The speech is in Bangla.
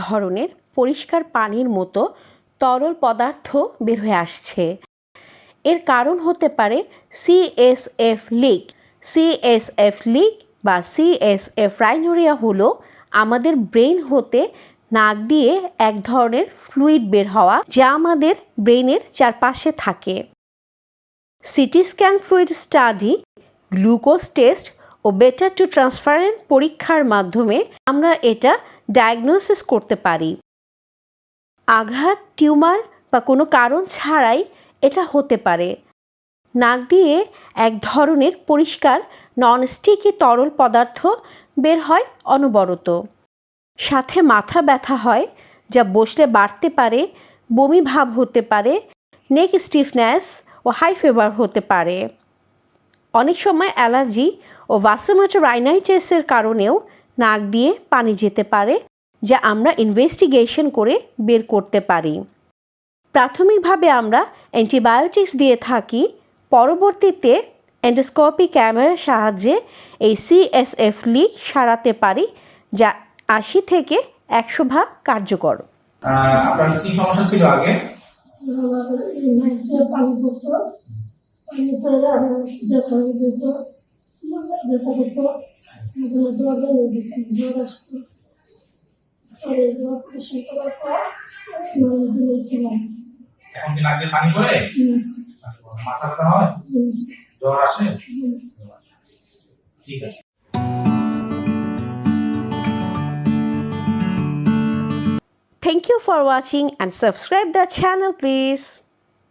ধরনের পরিষ্কার পানির মতো তরল পদার্থ বের হয়ে আসছে। এর কারণ হতে পারে সিএসএফ লিক। সিএসএফ লিক বা সিএসএফ রাইনোরিয়া হলো আমাদের ব্রেন হতে নাক দিয়ে এক ধরনের ফ্লুইড বের হওয়া, যা আমাদের ব্রেনের চারপাশে থাকে। CT scan fluid study, glucose test ও বেটা টু ট্রান্সফারেন্ট পরীক্ষার মাধ্যমে আমরা এটা ডায়াগনোসিস করতে পারি। আঘাত, টিউমার বা কোনো কারণ ছাড়াই এটা হতে পারে। নাক দিয়ে এক ধরনের পরিষ্কার ননস্টিকি তরল পদার্থ বের হয় অনবরত। সাথে মাথা ব্যথা হয়, যা বসলে বাড়তে পারে, বমি ভাব হতে পারে, নেক স্টিফনেস ও হাই ফিভার হতে পারে। অনেক সময় অ্যালার্জি ও ভাসোমোটর রাইনাইটিসের কারণেও নাক দিয়ে পানি যেতে পারে, যা আমরা ইনভেস্টিগেশন করে বের করতে পারি। প্রাথমিকভাবে আমরা অ্যান্টিবায়োটিক্স দিয়ে থাকি, পরবর্তীতে এন্ডোস্কোপি ক্যামেরার সাহায্যে এই সিএসএফ লিক সারাতে পারি, যা 80 থেকে 100% কার্যকর। আপনার কি সমস্যা ছিল আগে? পানি পড়তো, পানি পড়ে ব্যথা হয়ে যেত, মাথায় ব্যথা করতো, মাঝে মধ্যে অর্গানে দিতাম, জ্বর আসতো। পরে অপারেশন করার পর এখন কি নাক দিয়ে পানি পড়ে? মাথা ব্যথা হয়? জ্বর আসে? ঠিক আছে। Thank you for watching and subscribe the channel please.